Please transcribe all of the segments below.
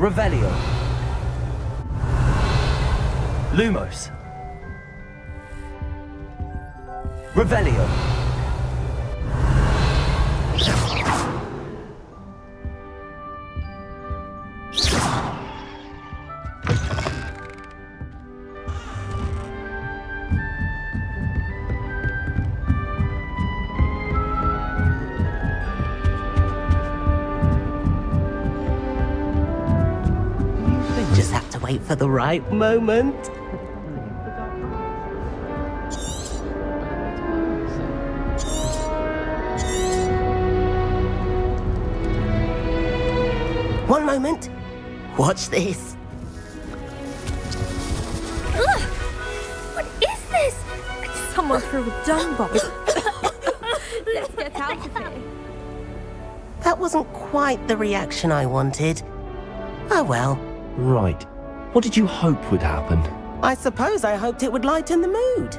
Revelio. Lumos. Revelio. Just have to wait for the right moment. One moment. Watch this. Ugh! What is this? Someone threw a dung bomb. Let's get out of here. That wasn't quite the reaction I wanted. Oh well. Right. What did you hope would happen? I suppose I hoped it would lighten the mood.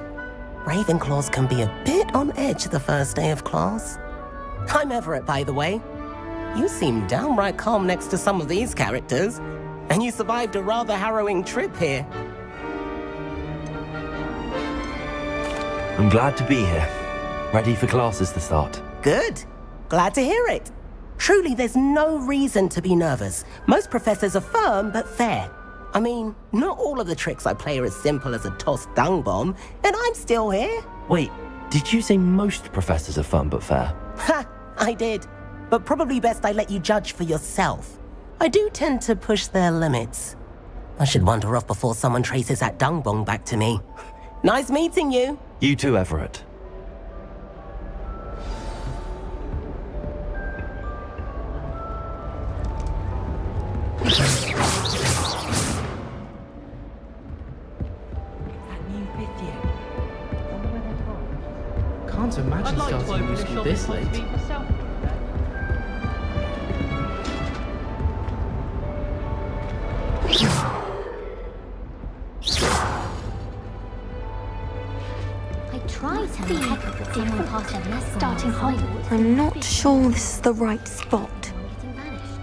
Ravenclaws can be a bit on edge the first day of class. I'm Everett, by the way. You seem downright calm next to some of these characters, and you survived a rather harrowing trip here. I'm glad to be here. Ready for classes to start. Good. Glad to hear it. Truly, there's no reason to be nervous. Most professors are firm but fair. I mean, not all of the tricks I play are as simple as a tossed dung bomb, and I'm still here. Wait, did you say most professors are fun but fair? Ha! I did. But probably best I let you judge for yourself. I do tend to push their limits. I should wander off before someone traces that dung bomb back to me. Nice meeting you. You too, Everett. Can't imagine starting new school this late. I tried to heck of the different part of this starting Hogwarts. I'm not sure this is the right spot. Getting vanished.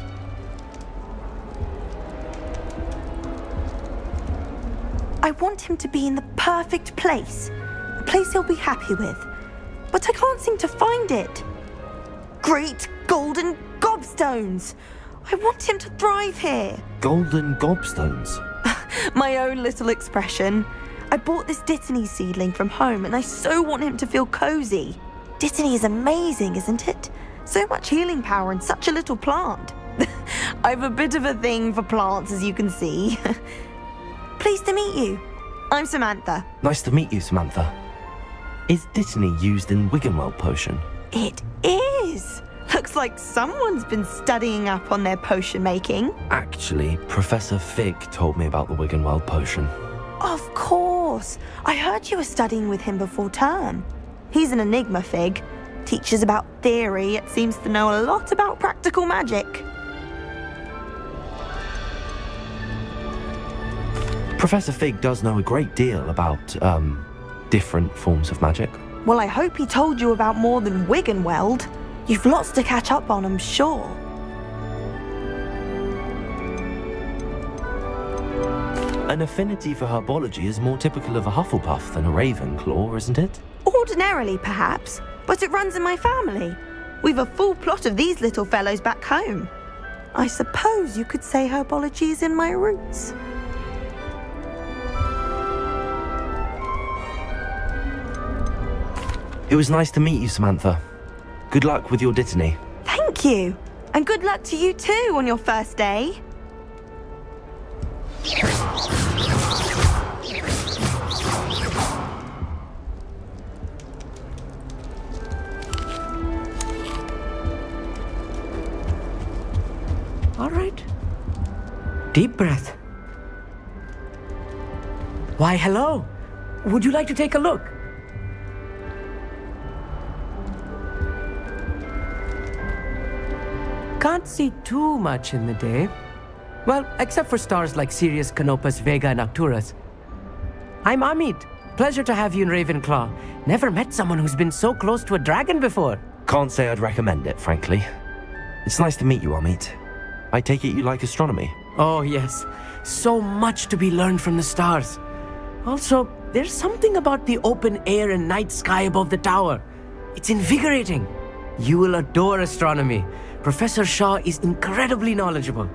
I want him to be in the perfect place. A place he'll be happy with. But I can't seem to find it. Great golden gobstones! I want him to thrive here. Golden gobstones. My own little expression. I bought this Dittany seedling from home and I so want him to feel cozy. Dittany is amazing, isn't it? So much healing power in such a little plant. I've a bit of a thing for plants, as you can see. Pleased to meet you. I'm Samantha. Nice to meet you, Samantha. Is Dittany used in Wiggenweld potion? It is. Looks like someone's been studying up on their potion making. Actually, Professor Fig told me about the Wiggenweld potion. Of course. I heard you were studying with him before term. He's an enigma, Fig. Teaches about theory, yet seems to know a lot about practical magic. Professor Fig does know a great deal about, different forms of magic. Well, I hope he told you about more than Wiggenweld. You've lots to catch up on, I'm sure. An affinity for herbology is more typical of a Hufflepuff than a Ravenclaw, isn't it? Ordinarily, perhaps, but it runs in my family. We've a full plot of these little fellows back home. I suppose you could say herbology is in my roots. It was nice to meet you, Samantha. Good luck with your Dittany. Thank you. And good luck to you too on your first day. All right. Deep breath. Why, hello. Would you like to take a look? Can't see too much in the day. Well, except for stars like Sirius, Canopus, Vega, and Arcturus. I'm Amit. Pleasure to have you in Ravenclaw. Never met someone who's been so close to a dragon before. Can't say I'd recommend it, frankly. It's nice to meet you, Amit. I take it you like astronomy. Oh, yes. So much to be learned from the stars. Also, there's something about the open air and night sky above the tower. It's invigorating. You will adore astronomy. Professor Shaw is incredibly knowledgeable.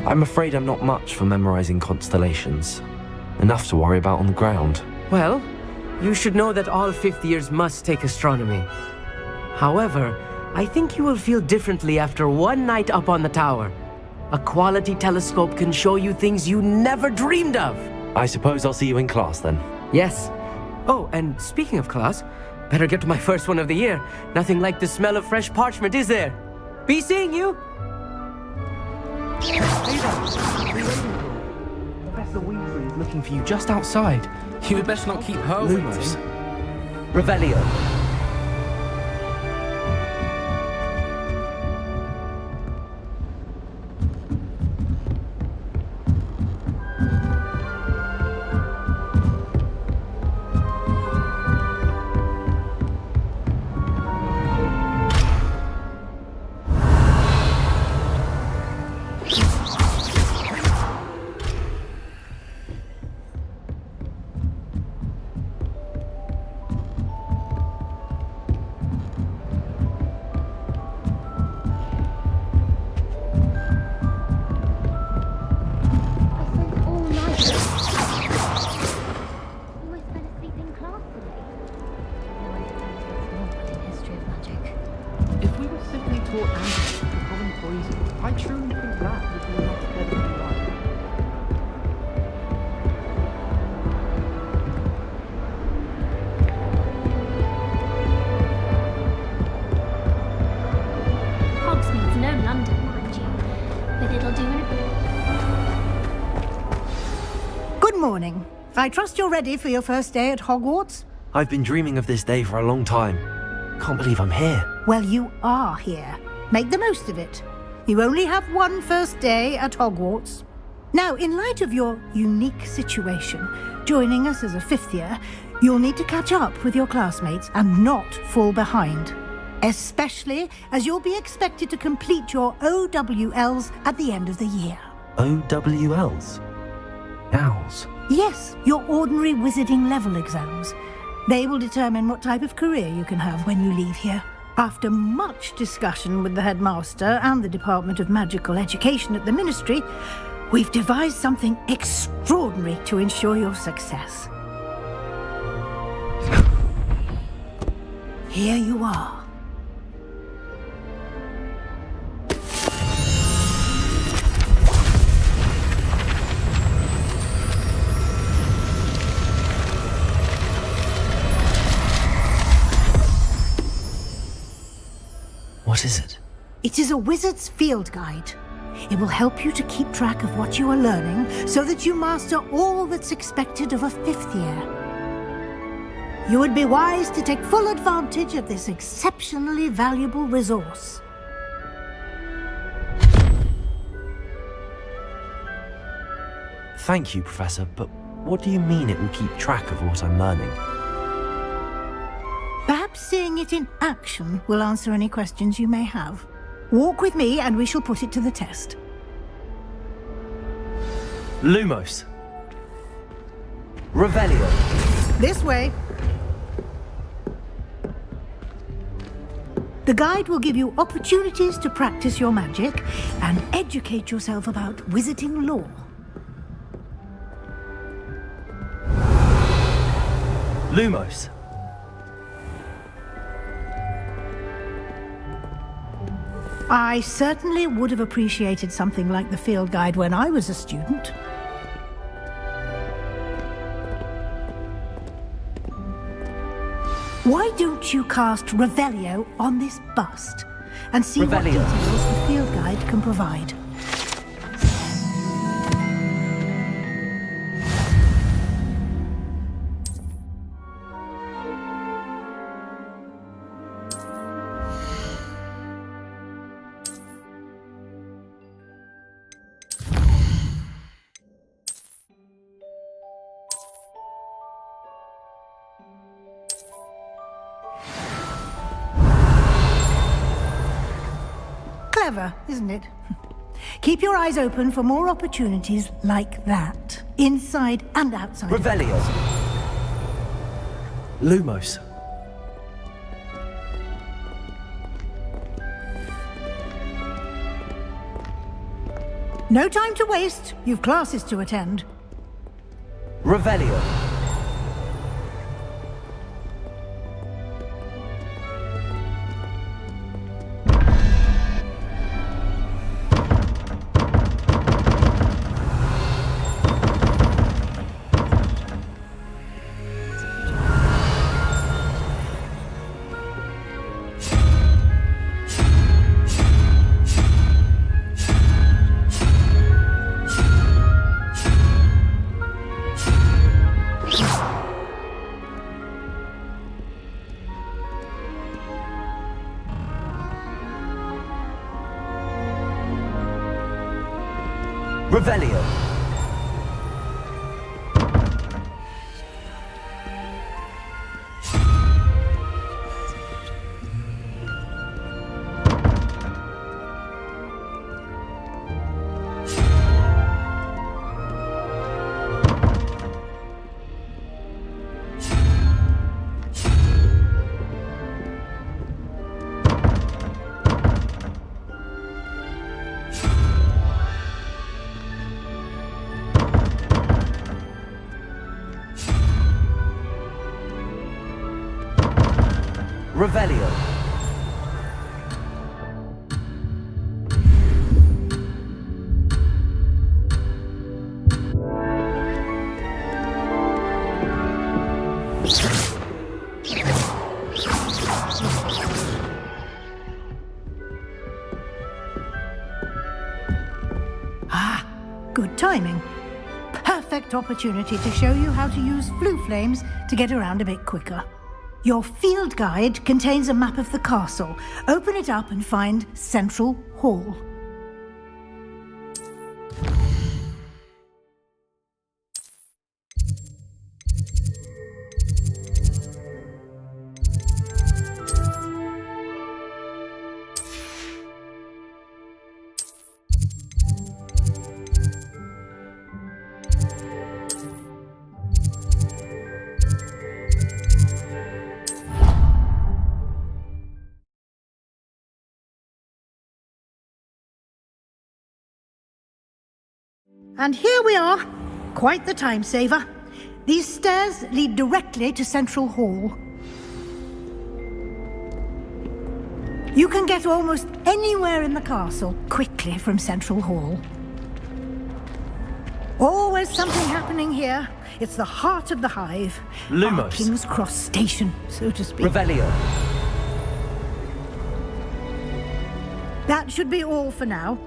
I'm afraid I'm not much for memorizing constellations. Enough to worry about on the ground. Well, you should know that all fifth years must take astronomy. However, I think you will feel differently after one night up on the tower. A quality telescope can show you things you never dreamed of. I suppose I'll see you in class then. Yes. Oh, and speaking of class, better get to my first one of the year. Nothing like the smell of fresh parchment, is there? Be seeing you! Professor Weasley is looking for you just outside. You had best not keep her Lumos. waiting. Revelio. I spent all night. Almost fell asleep in class today. No one expected it's not in history of magic. If we were simply taught answers to common poison, I truly think that would be enough to get them right. Hogsmeade's no London, mind you, but it'll do in a Good morning. I trust you're ready for your first day at Hogwarts? I've been dreaming of this day for a long time. Can't believe I'm here. Well, you are here. Make the most of it. You only have one first day at Hogwarts. Now, in light of your unique situation, joining us as a fifth year, you'll need to catch up with your classmates and not fall behind. Especially as you'll be expected to complete your OWLs at the end of the year. OWLs? Owls? Yes, your ordinary wizarding level exams. They will determine what type of career you can have when you leave here. After much discussion with the headmaster and the Department of Magical Education at the Ministry, we've devised something extraordinary to ensure your success. Here you are. What is it? It is a wizard's field guide. It will help you to keep track of what you are learning so that you master all that's expected of a fifth year. You would be wise to take full advantage of this exceptionally valuable resource. Thank you, Professor, but what do you mean it will keep track of what I'm learning? Perhaps seeing it in action will answer any questions you may have. Walk with me and we shall put it to the test. Lumos. Revelio. This way. The guide will give you opportunities to practice your magic and educate yourself about wizarding lore. Lumos. I certainly would have appreciated something like the field guide when I was a student. Why don't you cast Revelio on this bust and see what Revelio. details the field guide can provide? clever, isn't it? Keep your eyes open for more opportunities like that, inside and outside. Revelio. Lumos. No time to waste. You've classes to attend. Revelio. Revelio. Revelio. Good timing. Perfect opportunity to show you how to use flue flames to get around a bit quicker. Your field guide contains a map of the castle. Open it up and find Central Hall. And here we are. Quite the time saver. These stairs lead directly to Central Hall. You can get almost anywhere in the castle quickly from Central Hall. Always something happening here. It's the heart of the hive. Lumos. Our King's Cross station, so to speak. Revelio. That should be all for now.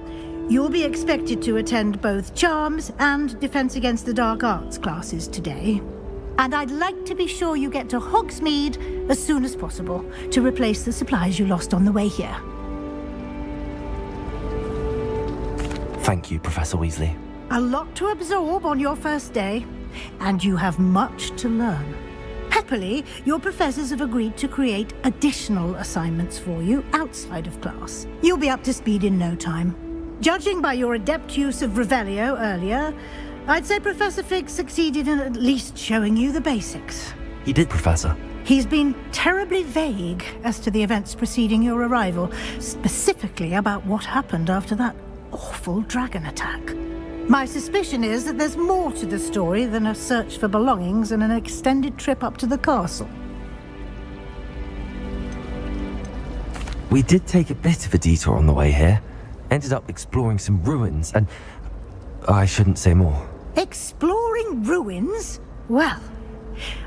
You'll be expected to attend both Charms and Defense Against the Dark Arts classes today. And I'd like to be sure you get to Hogsmeade as soon as possible to replace the supplies you lost on the way here. Thank you, Professor Weasley. A lot to absorb on your first day, and you have much to learn. Happily, your professors have agreed to create additional assignments for you outside of class. You'll be up to speed in no time. Judging by your adept use of Revelio earlier, I'd say Professor Fig succeeded in at least showing you the basics. He did, Professor. He's been terribly vague as to the events preceding your arrival, specifically about what happened after that awful dragon attack. My suspicion is that there's more to the story than a search for belongings and an extended trip up to the castle. We did take a bit of a detour on the way here. Ended up exploring some ruins and... I shouldn't say more. Exploring ruins? Well,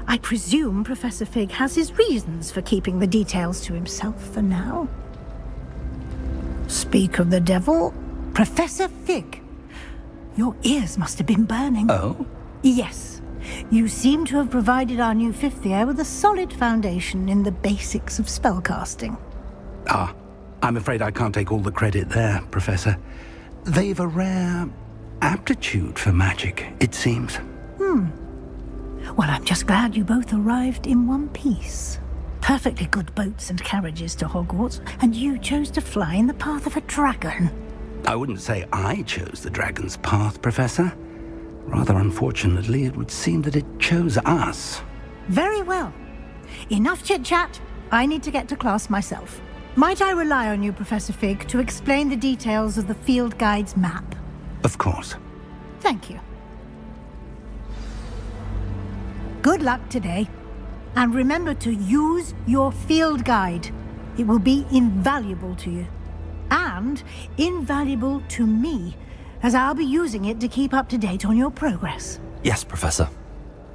I presume Professor Fig has his reasons for keeping the details to himself for now. Speak of the devil, Professor Fig. Your ears must have been burning. Oh? Yes. You seem to have provided our new fifth year with a solid foundation in the basics of spellcasting. Ah, I'm afraid I can't take all the credit there, Professor. They've a rare aptitude for magic, it seems. Well, I'm just glad you both arrived in one piece. perfectly good boats and carriages to Hogwarts, and you chose to fly in the path of a dragon. I wouldn't say I chose the dragon's path, Professor. Rather unfortunately, it would seem that it chose us. Very well. Enough chit-chat. I need to get to class myself. Might I rely on you, Professor Fig, to explain the details of the field guide's map? Of course. Thank you. Good luck today. And remember to use your field guide. It will be invaluable to you. And invaluable to me, as I'll be using it to keep up to date on your progress. Yes, Professor.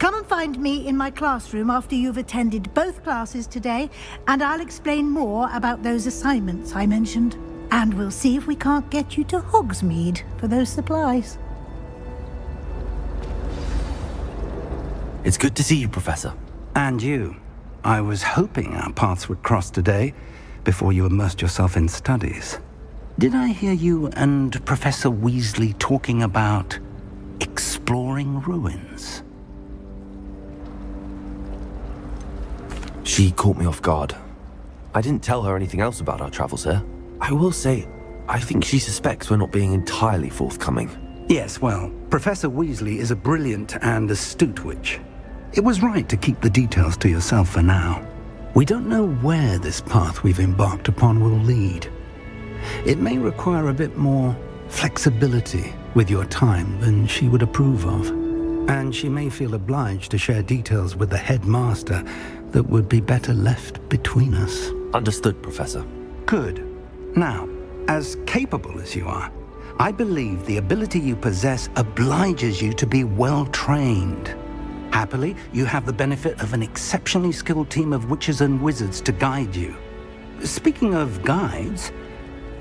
Come and find me in my classroom after you've attended both classes today, and I'll explain more about those assignments I mentioned. And we'll see if we can't get you to Hogsmeade for those supplies. It's good to see you, Professor. And you. I was hoping our paths would cross today, before you immersed yourself in studies. Did I hear you and Professor Weasley talking about exploring ruins? She caught me off guard. I didn't tell her anything else about our travels here. I will say, I think she suspects we're not being entirely forthcoming. Yes, well, Professor Weasley is a brilliant and astute witch. It was right to keep the details to yourself for now. We don't know where this path we've embarked upon will lead. It may require a bit more flexibility with your time than she would approve of. And she may feel obliged to share details with the headmaster that would be better left between us. Understood, Professor. Good. Now, as capable as you are, I believe the ability you possess obliges you to be well trained. Happily, you have the benefit of an exceptionally skilled team of witches and wizards to guide you. Speaking of guides,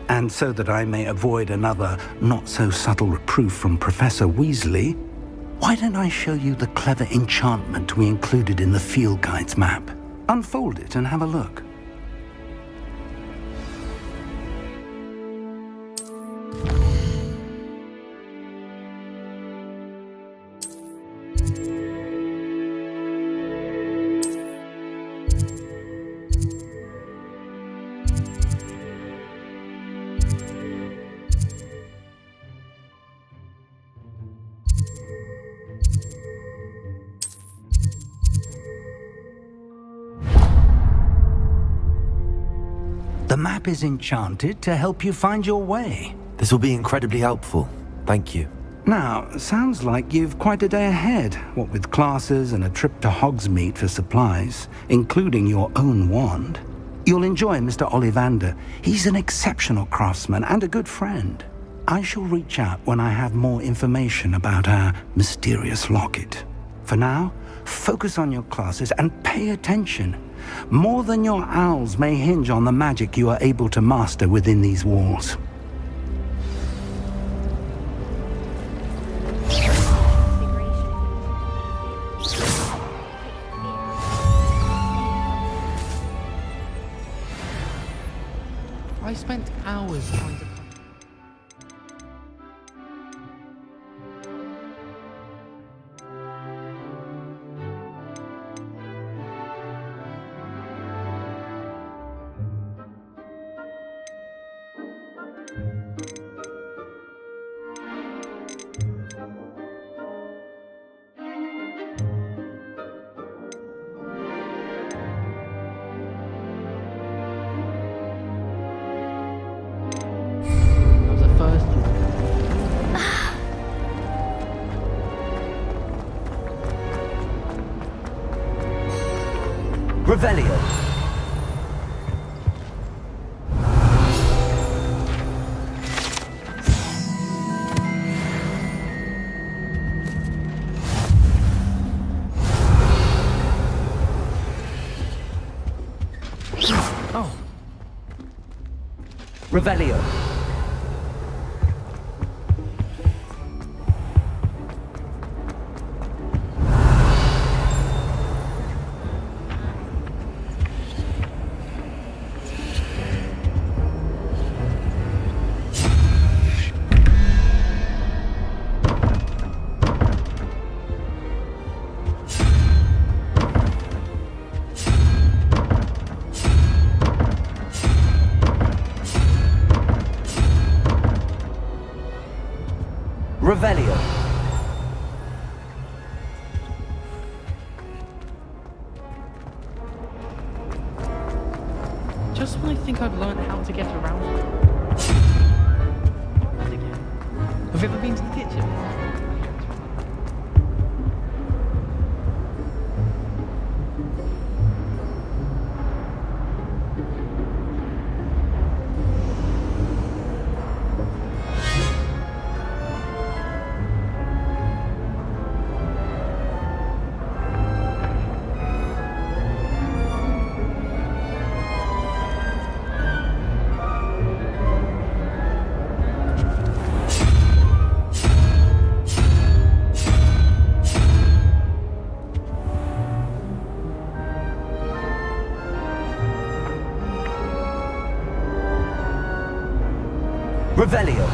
and so that I may avoid another not-so-subtle reproof from Professor Weasley, why don't I show you the clever enchantment we included in the field guide's map? Unfold it and have a look. The map is enchanted to help you find your way. This will be incredibly helpful. Thank you. Now, sounds like you've quite a day ahead, what with classes and a trip to Hogsmeade for supplies, including your own wand. You'll enjoy Mr. Ollivander. He's an exceptional craftsman and a good friend. I shall reach out when I have more information about our mysterious locket. For now, focus on your classes and pay attention. More than your owls may hinge on the magic you are able to master within these walls. I spent hours trying to... Revelio. Oh. Revelio. Revelio. Just when I think I've learned how to get around. And again. Have you ever been to the kitchen? Revelio.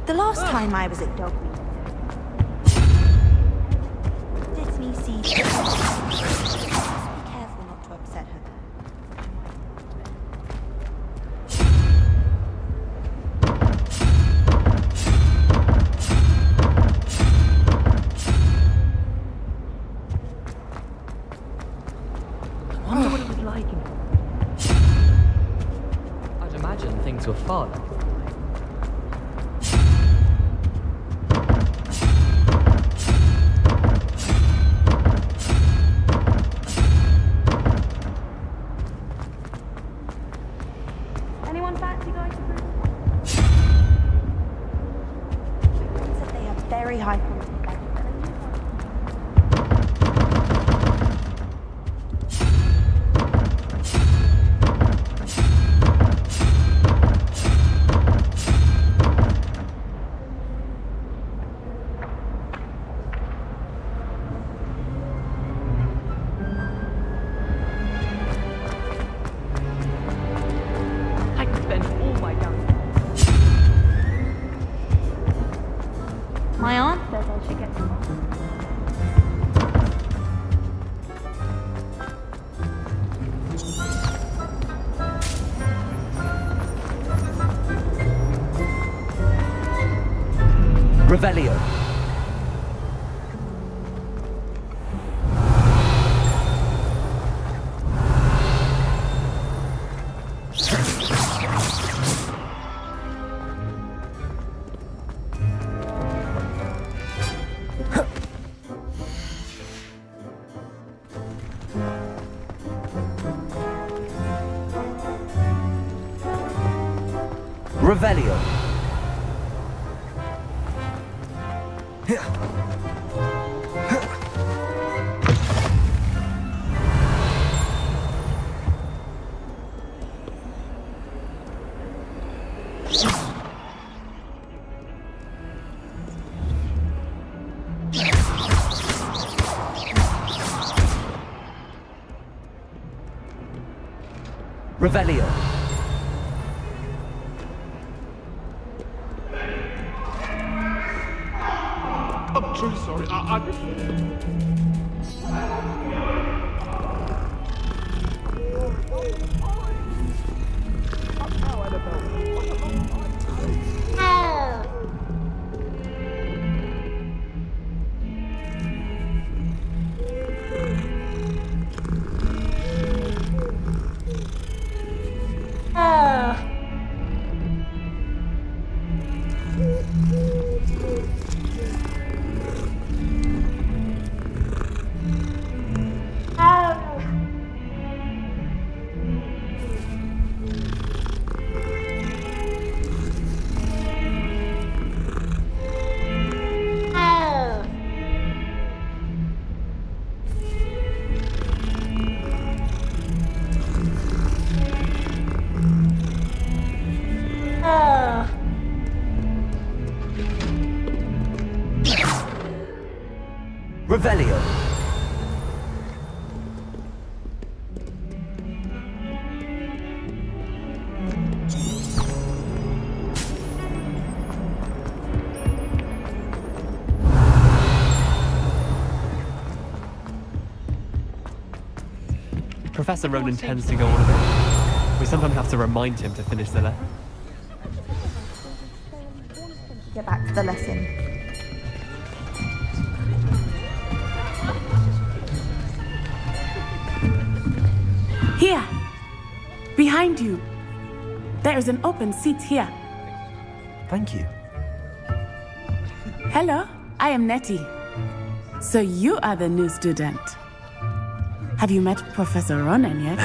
The last time I was at Dogmeat, Disney sees. Be careful not to upset her. I wonder what it was like. I'd imagine things were fun. Anyone fancy going to Bruce? Said they have very high quality beds, but I do I could spend all my young. My aunt says I should get some. Revelio. Revelio. Revelio. I'm truly sorry. Revelio. Professor Ronan tends to go on a bit. We sometimes have to remind him to finish the letter. Get back to the lesson. Here! Behind you! There is an open seat here. Thank you. Hello, I am Nettie. So you are the new student. Have you met Professor Ronan yet?